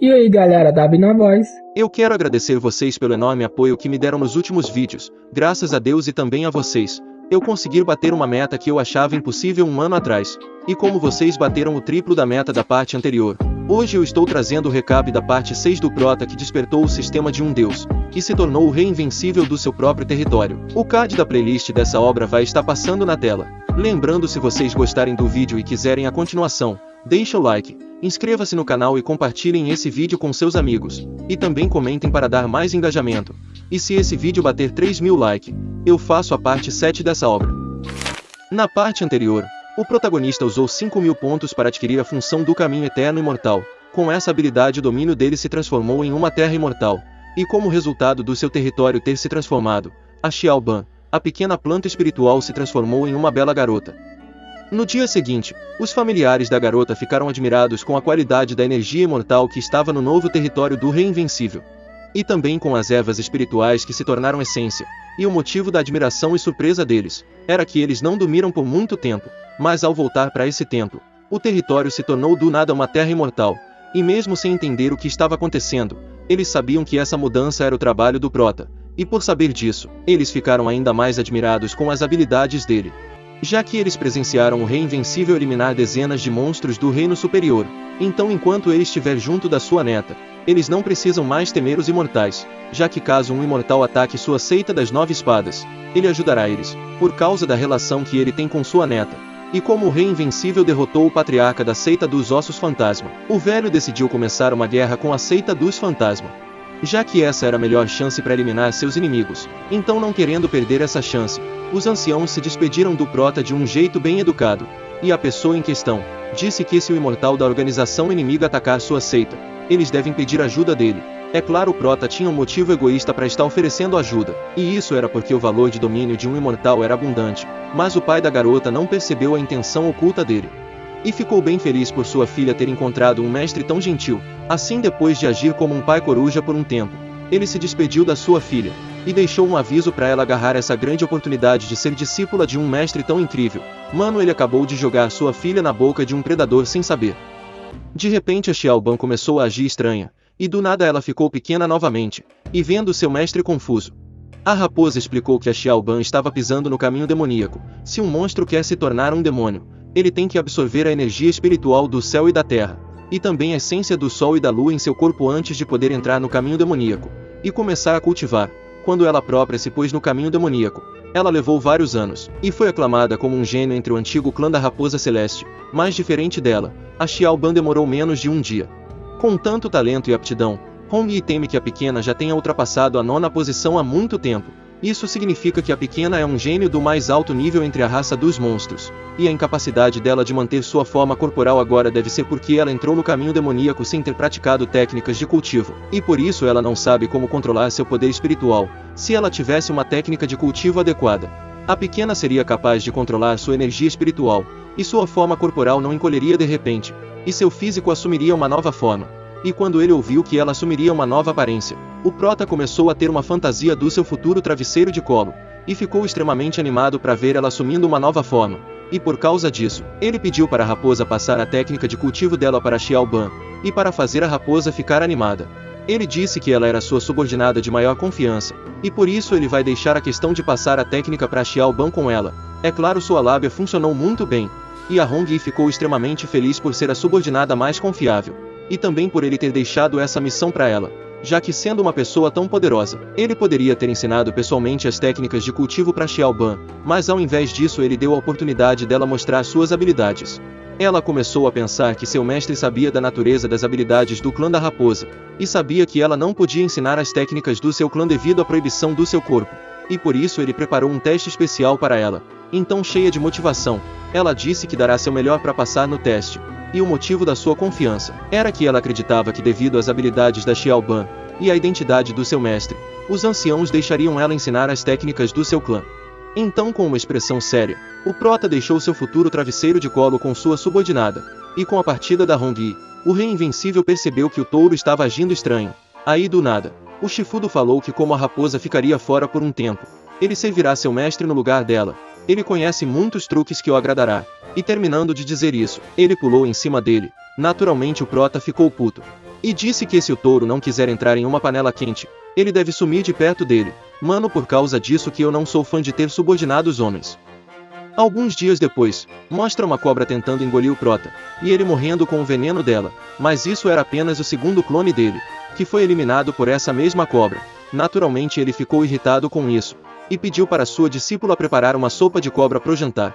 E aí galera, Dabi na voz. Eu quero agradecer vocês pelo enorme apoio que me deram nos últimos vídeos, graças a Deus e também a vocês. Eu consegui bater uma meta que eu achava impossível um ano atrás. E como vocês bateram o triplo da meta da parte anterior, hoje eu estou trazendo o recap da parte 6 do Prota que despertou o sistema de um deus, e se tornou o rei invencível do seu próprio território. O card da playlist dessa obra vai estar passando na tela. Lembrando, se vocês gostarem do vídeo e quiserem a continuação, deixa o like, inscreva-se no canal e compartilhem esse vídeo com seus amigos. E também comentem para dar mais engajamento. E se esse vídeo bater 3.000 likes, eu faço a parte 7 dessa obra. Na parte anterior, o protagonista usou 5.000 pontos para adquirir a função do Caminho Eterno Imortal. Com essa habilidade, o domínio dele se transformou em uma terra imortal. E como resultado do seu território ter se transformado, a Xiaoban, a pequena planta espiritual, se transformou em uma bela garota. No dia seguinte, os familiares da garota ficaram admirados com a qualidade da energia imortal que estava no novo território do Rei Invencível. E também com as ervas espirituais que se tornaram essência. E o motivo da admiração e surpresa deles era que eles não dormiram por muito tempo, mas ao voltar para esse templo, o território se tornou do nada uma terra imortal. E mesmo sem entender o que estava acontecendo, eles sabiam que essa mudança era o trabalho do Prota. E por saber disso, eles ficaram ainda mais admirados com as habilidades dele, já que eles presenciaram o Rei Invencível eliminar dezenas de monstros do Reino Superior. Então, enquanto ele estiver junto da sua neta, eles não precisam mais temer os imortais, já que caso um imortal ataque sua seita das 9 espadas, ele ajudará eles, por causa da relação que ele tem com sua neta. E como o Rei Invencível derrotou o patriarca da seita dos Ossos Fantasma, o velho decidiu começar uma guerra com a seita dos Fantasma, já que essa era a melhor chance para eliminar seus inimigos. Então, não querendo perder essa chance, os anciãos se despediram do Prota de um jeito bem educado, e a pessoa em questão disse que se o imortal da organização inimiga atacar sua seita, eles devem pedir ajuda dele. É claro, o Prota tinha um motivo egoísta para estar oferecendo ajuda, e isso era porque o valor de domínio de um imortal era abundante, mas o pai da garota não percebeu a intenção oculta dele. E ficou bem feliz por sua filha ter encontrado um mestre tão gentil. Assim, depois de agir como um pai coruja por um tempo, ele se despediu da sua filha, e deixou um aviso para ela agarrar essa grande oportunidade de ser discípula de um mestre tão incrível. Mano, ele acabou de jogar sua filha na boca de um predador sem saber. De repente a Xiaoban começou a agir estranha, e do nada ela ficou pequena novamente, e vendo seu mestre confuso, a raposa explicou que a Xiaoban estava pisando no caminho demoníaco. Se um monstro quer se tornar um demônio, ele tem que absorver a energia espiritual do céu e da terra, e também a essência do sol e da lua em seu corpo antes de poder entrar no caminho demoníaco, e começar a cultivar. Quando ela própria se pôs no caminho demoníaco, ela levou vários anos, e foi aclamada como um gênio entre o antigo clã da Raposa Celeste. Mas diferente dela, a Xiaoban demorou menos de um dia. Com tanto talento e aptidão, Hongyi teme que a pequena já tenha ultrapassado a 9ª posição há muito tempo. Isso significa que a pequena é um gênio do mais alto nível entre a raça dos monstros, e a incapacidade dela de manter sua forma corporal agora deve ser porque ela entrou no caminho demoníaco sem ter praticado técnicas de cultivo, e por isso ela não sabe como controlar seu poder espiritual. Se ela tivesse uma técnica de cultivo adequada, a pequena seria capaz de controlar sua energia espiritual, e sua forma corporal não encolheria de repente, e seu físico assumiria uma nova forma. E quando ele ouviu que ela assumiria uma nova aparência, o Prota começou a ter uma fantasia do seu futuro travesseiro de colo, e ficou extremamente animado para ver ela assumindo uma nova forma. E por causa disso, ele pediu para a raposa passar a técnica de cultivo dela para Xiaoban, e para fazer a raposa ficar animada, ele disse que ela era sua subordinada de maior confiança, e por isso ele vai deixar a questão de passar a técnica para Xiaoban com ela. É claro, sua lábia funcionou muito bem, e a Hongyi ficou extremamente feliz por ser a subordinada mais confiável, e também por ele ter deixado essa missão para ela, já que, sendo uma pessoa tão poderosa, ele poderia ter ensinado pessoalmente as técnicas de cultivo para Xiaoban, mas ao invés disso ele deu a oportunidade dela mostrar suas habilidades. Ela começou a pensar que seu mestre sabia da natureza das habilidades do clã da raposa, e sabia que ela não podia ensinar as técnicas do seu clã devido à proibição do seu corpo, e por isso ele preparou um teste especial para ela. Então, cheia de motivação, ela disse que dará seu melhor para passar no teste. E o motivo da sua confiança era que ela acreditava que, devido às habilidades da Xiaoban e à identidade do seu mestre, os anciãos deixariam ela ensinar as técnicas do seu clã. Então, com uma expressão séria, o Prota deixou seu futuro travesseiro de colo com sua subordinada, e com a partida da Hongyi, o Rei Invencível percebeu que o touro estava agindo estranho. Aí, do nada, o Shifudo falou que, como a raposa ficaria fora por um tempo, ele servirá seu mestre no lugar dela. Ele conhece muitos truques que o agradará. E terminando de dizer isso, ele pulou em cima dele. Naturalmente o Prota ficou puto. e disse que se o touro não quiser entrar em uma panela quente, ele deve sumir de perto dele. Mano, por causa disso que eu não sou fã de ter subordinados homens. Alguns dias depois, mostra uma cobra tentando engolir o prota, e ele morrendo com o veneno dela, mas isso era apenas o segundo clone dele, que foi eliminado por essa mesma cobra. Naturalmente ele ficou irritado com isso, e pediu para sua discípula preparar uma sopa de cobra pro jantar.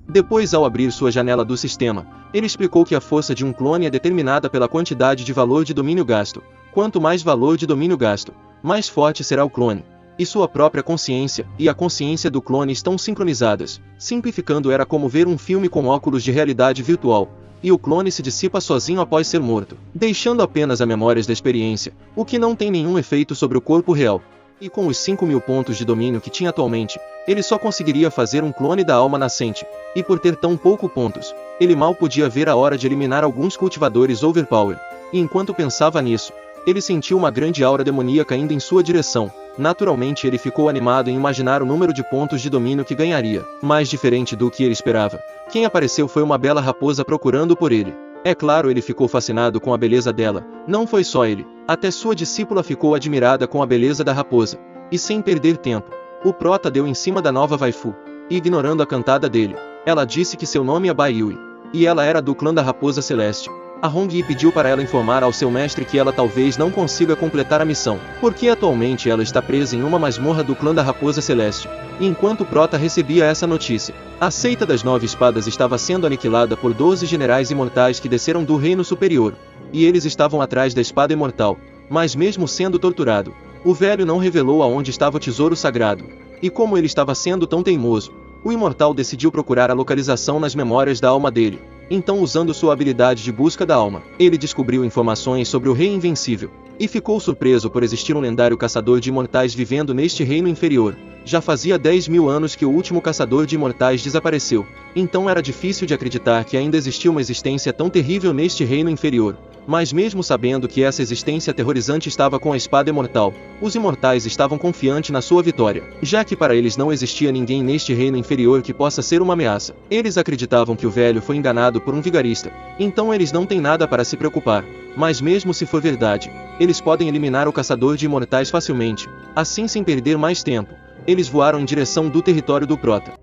Depois, ao abrir sua janela do sistema, ele explicou que a força de um clone é determinada pela quantidade de valor de domínio gasto. Quanto mais valor de domínio gasto, mais forte será o clone. E sua própria consciência e a consciência do clone estão sincronizadas. Simplificando, era como ver um filme com óculos de realidade virtual, e o clone se dissipa sozinho após ser morto, deixando apenas as memórias da experiência, o que não tem nenhum efeito sobre o corpo real. E com os 5.000 pontos de domínio que tinha atualmente, ele só conseguiria fazer um clone da alma nascente, e por ter tão pouco pontos, ele mal podia ver a hora de eliminar alguns cultivadores overpower. E enquanto pensava nisso, ele sentiu uma grande aura demoníaca indo em sua direção. Naturalmente ele ficou animado em imaginar o número de pontos de domínio que ganharia, mas diferente do que ele esperava, quem apareceu foi uma bela raposa procurando por ele. É claro, ele ficou fascinado com a beleza dela. Não foi só ele, até sua discípula ficou admirada com a beleza da raposa. E sem perder tempo, o prota deu em cima da nova waifu, ignorando a cantada dele. Ela disse que seu nome é Baiui, e ela era do clã da Raposa Celeste. A Hong Yi pediu para ela informar ao seu mestre que ela talvez não consiga completar a missão, porque atualmente ela está presa em uma masmorra do clã da Raposa Celeste. E enquanto o prota recebia essa notícia, a seita das 9 espadas estava sendo aniquilada por 12 generais imortais que desceram do reino superior, e eles estavam atrás da espada imortal. Mas mesmo sendo torturado, o velho não revelou aonde estava o tesouro sagrado. E como ele estava sendo tão teimoso, o imortal decidiu procurar a localização nas memórias da alma dele. Então, usando sua habilidade de busca da alma, ele descobriu informações sobre o Rei Invencível, e ficou surpreso por existir um lendário caçador de imortais vivendo neste reino inferior. Já fazia 10.000 anos que o último caçador de imortais desapareceu, então era difícil de acreditar que ainda existia uma existência tão terrível neste reino inferior. Mas mesmo sabendo que essa existência aterrorizante estava com a espada imortal, os imortais estavam confiantes na sua vitória, já que para eles não existia ninguém neste reino inferior que possa ser uma ameaça. Eles acreditavam que o velho foi enganado por um vigarista, então eles não têm nada para se preocupar. Mas mesmo se for verdade, eles podem eliminar o caçador de imortais facilmente. Assim, sem perder mais tempo, eles voaram em direção do território do prota.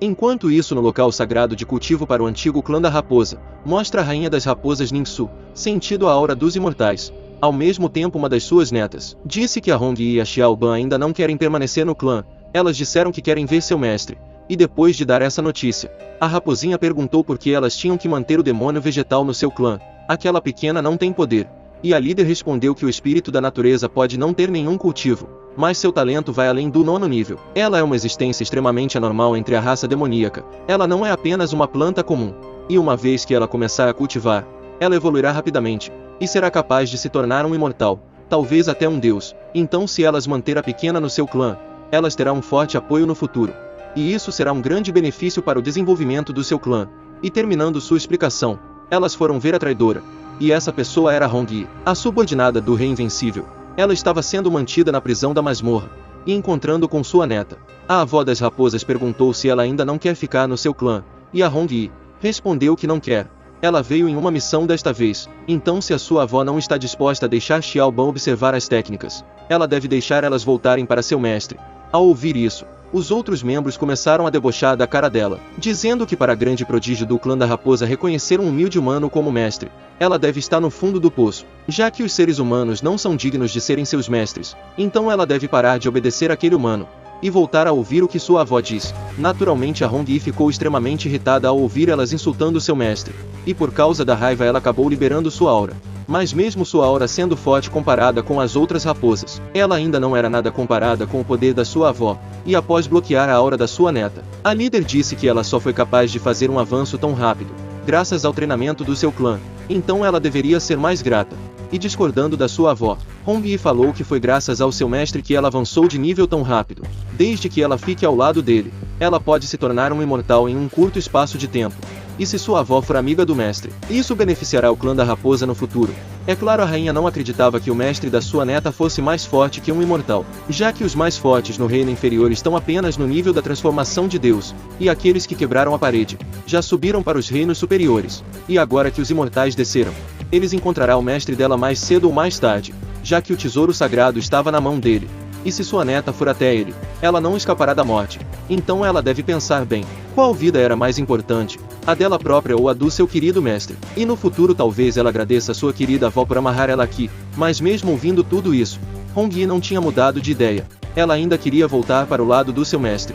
Enquanto isso, no local sagrado de cultivo para o antigo clã da raposa, mostra a rainha das raposas Ningsu, sentindo a aura dos imortais. Ao mesmo tempo, uma das suas netas disse que a Hong Yi e a Xiao Ban ainda não querem permanecer no clã. Elas disseram que querem ver seu mestre. E depois de dar essa notícia, a raposinha perguntou por que elas tinham que manter o demônio vegetal no seu clã. Aquela pequena não tem poder. E a líder respondeu que o espírito da natureza pode não ter nenhum cultivo, mas seu talento vai além do 9º nível. Ela é uma existência extremamente anormal entre a raça demoníaca. Ela não é apenas uma planta comum. E uma vez que ela começar a cultivar, ela evoluirá rapidamente, e será capaz de se tornar um imortal, talvez até um deus. Então, se elas manter a pequena no seu clã, elas terão um forte apoio no futuro. E isso será um grande benefício para o desenvolvimento do seu clã. E terminando sua explicação, elas foram ver a traidora. E essa pessoa era Hong Yi, a subordinada do Rei Invencível. Ela estava sendo mantida na prisão da masmorra, e encontrando com sua neta. A avó das raposas perguntou se ela ainda não quer ficar no seu clã, e a Hong Yi respondeu que não quer. Ela veio em uma missão desta vez, então se a sua avó não está disposta a deixar Xiao Ban observar as técnicas, ela deve deixar elas voltarem para seu mestre. Ao ouvir isso, os outros membros começaram a debochar da cara dela, dizendo que para grande prodígio do clã da raposa reconhecer um humilde humano como mestre, ela deve estar no fundo do poço, já que os seres humanos não são dignos de serem seus mestres, então ela deve parar de obedecer àquele humano, e voltar a ouvir o que sua avó diz. Naturalmente a Hong Yi ficou extremamente irritada ao ouvir elas insultando seu mestre, e por causa da raiva ela acabou liberando sua aura. Mas mesmo sua aura sendo forte comparada com as outras raposas, ela ainda não era nada comparada com o poder da sua avó, e após bloquear a aura da sua neta, a líder disse que ela só foi capaz de fazer um avanço tão rápido, graças ao treinamento do seu clã, então ela deveria ser mais grata. E discordando da sua avó, Hong Yi falou que foi graças ao seu mestre que ela avançou de nível tão rápido. Desde que ela fique ao lado dele, ela pode se tornar um imortal em um curto espaço de tempo. E se sua avó for amiga do mestre, isso beneficiará o clã da raposa no futuro. É claro, a rainha não acreditava que o mestre da sua neta fosse mais forte que um imortal, já que os mais fortes no reino inferior estão apenas no nível da transformação de Deus, e aqueles que quebraram a parede já subiram para os reinos superiores. E agora que os imortais desceram, Eles encontrarão o mestre dela mais cedo ou mais tarde, já que o tesouro sagrado estava na mão dele. E se sua neta for até ele, ela não escapará da morte. Então ela deve pensar bem, qual vida era mais importante, a dela própria ou a do seu querido mestre? E no futuro talvez ela agradeça a sua querida avó por amarrar ela aqui, mas mesmo ouvindo tudo isso, Hong-yi não tinha mudado de ideia. Ela ainda queria voltar para o lado do seu mestre.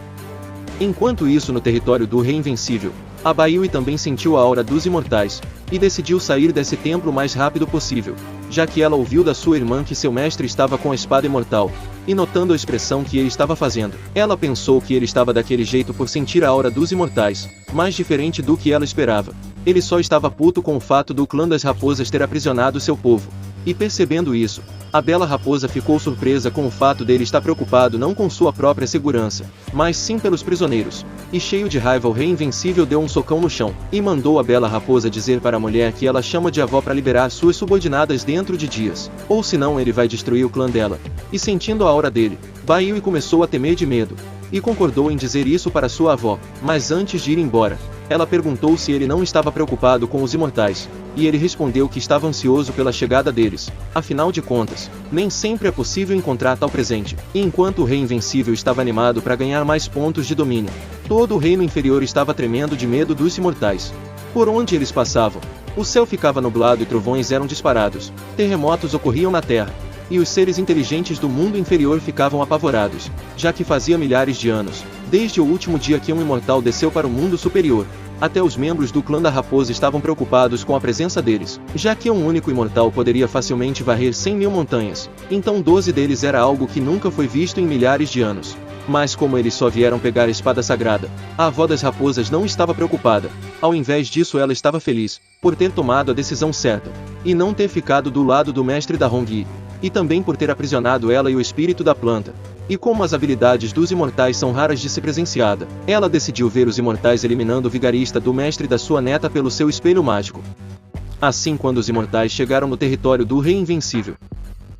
Enquanto isso, no território do Rei Invencível, a Baihui também sentiu a aura dos imortais, e decidiu sair desse templo o mais rápido possível, já que ela ouviu da sua irmã que seu mestre estava com a espada imortal, e notando a expressão que ele estava fazendo, ela pensou que ele estava daquele jeito por sentir a aura dos imortais, mais diferente do que ela esperava. Ele só estava puto com o fato do clã das raposas ter aprisionado seu povo. E percebendo isso, a bela raposa ficou surpresa com o fato dele estar preocupado não com sua própria segurança, mas sim pelos prisioneiros. E cheio de raiva, o Rei Invencível deu um socão no chão, e mandou a bela raposa dizer para a mulher que ela chama de avó para liberar suas subordinadas dentro de dias, ou senão ele vai destruir o clã dela. E sentindo a aura dele, Baihui começou a temer de medo, e concordou em dizer isso para sua avó, mas antes de ir embora, ela perguntou se ele não estava preocupado com os imortais, e ele respondeu que estava ansioso pela chegada deles. Afinal de contas, nem sempre é possível encontrar tal presente. E enquanto o Rei Invencível estava animado para ganhar mais pontos de domínio, todo o reino inferior estava tremendo de medo dos imortais. Por onde eles passavam, o céu ficava nublado e trovões eram disparados, terremotos ocorriam na terra, e os seres inteligentes do mundo inferior ficavam apavorados, já que fazia milhares de anos, desde o último dia que um imortal desceu para o mundo superior. Até os membros do clã da raposa estavam preocupados com a presença deles, já que um único imortal poderia facilmente varrer 100.000 montanhas, então 12 deles era algo que nunca foi visto em milhares de anos. Mas como eles só vieram pegar a espada sagrada, a avó das raposas não estava preocupada. Ao invés disso, ela estava feliz, por ter tomado a decisão certa, e não ter ficado do lado do mestre da Hong-yi, e também por ter aprisionado ela e o espírito da planta. E como as habilidades dos imortais são raras de ser presenciada, ela decidiu ver os imortais eliminando o vigarista do mestre da sua neta pelo seu espelho mágico. Assim, quando os imortais chegaram no território do Rei Invencível,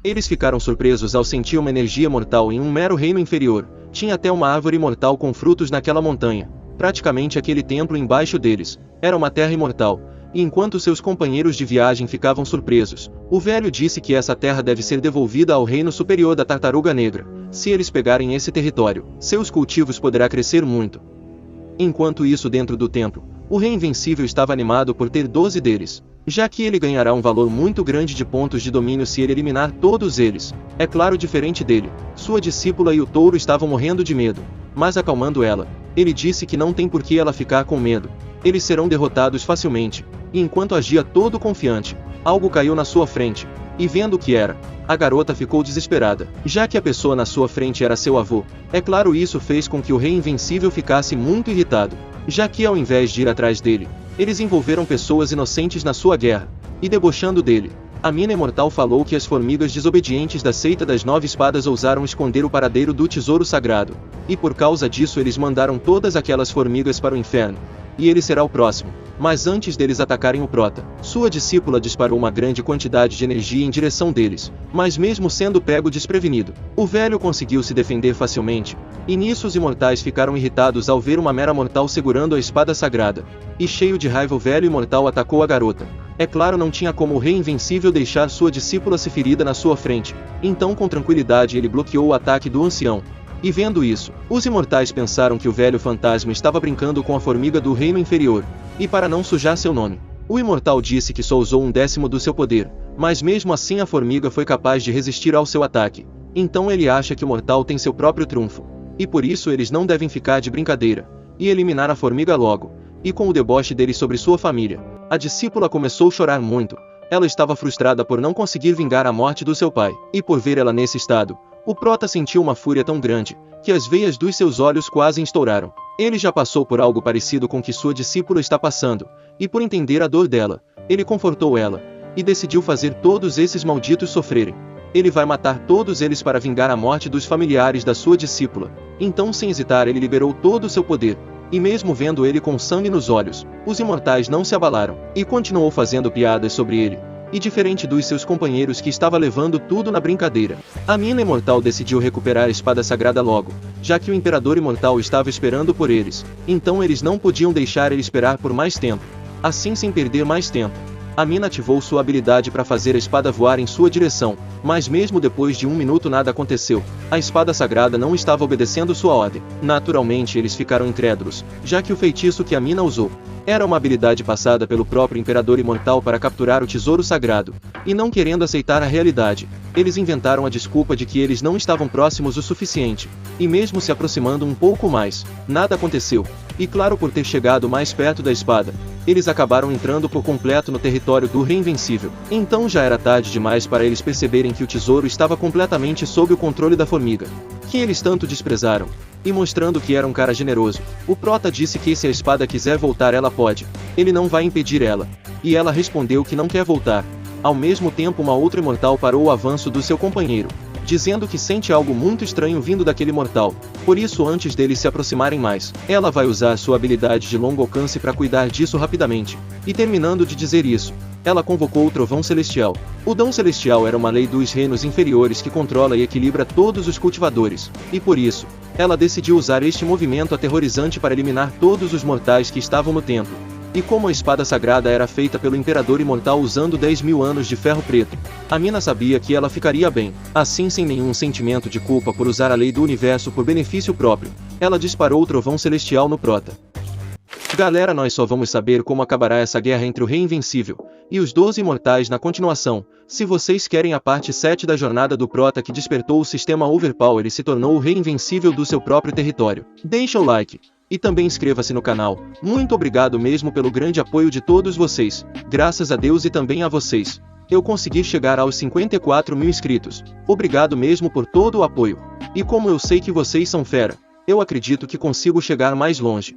eles ficaram surpresos ao sentir uma energia mortal em um mero reino inferior. Tinha até uma árvore imortal com frutos naquela montanha. Praticamente aquele templo embaixo deles era uma terra imortal. E enquanto seus companheiros de viagem ficavam surpresos, o velho disse que essa terra deve ser devolvida ao reino superior da Tartaruga Negra. Se eles pegarem esse território, seus cultivos poderá crescer muito. Enquanto isso, dentro do templo, o Rei Invencível estava animado por ter 12 deles, já que ele ganhará um valor muito grande de pontos de domínio se ele eliminar todos eles. É claro, diferente dele, sua discípula e o touro estavam morrendo de medo, mas acalmando ela, ele disse que não tem por que ela ficar com medo. Eles serão derrotados facilmente. E enquanto agia todo confiante, algo caiu na sua frente, e vendo o que era, a garota ficou desesperada, já que a pessoa na sua frente era seu avô. É claro, isso fez com que o Rei Invencível ficasse muito irritado, já que ao invés de ir atrás dele, eles envolveram pessoas inocentes na sua guerra, e debochando dele, a mina imortal falou que as formigas desobedientes da seita das 9 espadas ousaram esconder o paradeiro do tesouro sagrado, e por causa disso eles mandaram todas aquelas formigas para o inferno. E ele será o próximo. Mas antes deles atacarem o prota, sua discípula disparou uma grande quantidade de energia em direção deles, mas mesmo sendo pego desprevenido, o velho conseguiu se defender facilmente, e nisso os imortais ficaram irritados ao ver uma mera mortal segurando a espada sagrada. E cheio de raiva, o velho imortal atacou a garota. É claro, não tinha como o Rei Invencível deixar sua discípula se ferida na sua frente, então com tranquilidade ele bloqueou o ataque do ancião. E vendo isso, os imortais pensaram que o velho fantasma estava brincando com a formiga do reino inferior, e para não sujar seu nome, o imortal disse que só usou 1/10 do seu poder, mas mesmo assim a formiga foi capaz de resistir ao seu ataque. Então ele acha que o mortal tem seu próprio trunfo, e por isso eles não devem ficar de brincadeira, e eliminar a formiga logo. E com o deboche dele sobre sua família, a discípula começou a chorar muito. Ela estava frustrada por não conseguir vingar a morte do seu pai, e por ver ela nesse estado, o prota sentiu uma fúria tão grande, que as veias dos seus olhos quase estouraram. Ele já passou por algo parecido com o que sua discípula está passando, e por entender a dor dela, ele confortou ela, e decidiu fazer todos esses malditos sofrerem. Ele vai matar todos eles para vingar a morte dos familiares da sua discípula. Então, sem hesitar, ele liberou todo o seu poder, e mesmo vendo ele com sangue nos olhos, os imortais não se abalaram, e continuou fazendo piadas sobre ele. E diferente dos seus companheiros que estava levando tudo na brincadeira, a mina imortal decidiu recuperar a espada sagrada logo, já que o imperador imortal estava esperando por eles, então eles não podiam deixar ele esperar por mais tempo. Assim, sem perder mais tempo, A mina ativou sua habilidade para fazer a espada voar em sua direção, mas mesmo depois de 1 minuto nada aconteceu. A espada sagrada não estava obedecendo sua ordem. Naturalmente eles ficaram incrédulos, já que o feitiço que a mina usou era uma habilidade passada pelo próprio Imperador Imortal para capturar o tesouro sagrado, e não querendo aceitar a realidade, eles inventaram a desculpa de que eles não estavam próximos o suficiente, e mesmo se aproximando um pouco mais, nada aconteceu, e claro, por ter chegado mais perto da espada, eles acabaram entrando por completo no território do Rei Invencível. Então já era tarde demais para eles perceberem que o tesouro estava completamente sob o controle da formiga, que eles tanto desprezaram. E mostrando que era um cara generoso, o Prota disse que se a espada quiser voltar ela pode, ele não vai impedir ela. E ela respondeu que não quer voltar. Ao mesmo tempo uma outra imortal parou o avanço do seu companheiro, dizendo que sente algo muito estranho vindo daquele mortal. Por isso, antes deles se aproximarem mais, ela vai usar sua habilidade de longo alcance para cuidar disso rapidamente. E terminando de dizer isso, ela convocou o Trovão Celestial. O Dom Celestial era uma lei dos reinos inferiores que controla e equilibra todos os cultivadores, e por isso, ela decidiu usar este movimento aterrorizante para eliminar todos os mortais que estavam no templo. E como a espada sagrada era feita pelo Imperador Imortal usando 10.000 anos de ferro preto, a mina sabia que ela ficaria bem. Assim, sem nenhum sentimento de culpa por usar a lei do universo por benefício próprio, ela disparou o Trovão Celestial no Prota. Galera, nós só vamos saber como acabará essa guerra entre o Rei Invencível e os 12 Imortais na continuação. Se vocês querem a parte 7 da jornada do Prota que despertou o sistema Overpower e se tornou o Rei Invencível do seu próprio território, deixa o like. E também inscreva-se no canal. Muito obrigado mesmo pelo grande apoio de todos vocês. Graças a Deus e também a vocês, eu consegui chegar aos 54.000 inscritos. Obrigado mesmo por todo o apoio. E como eu sei que vocês são fera, eu acredito que consigo chegar mais longe.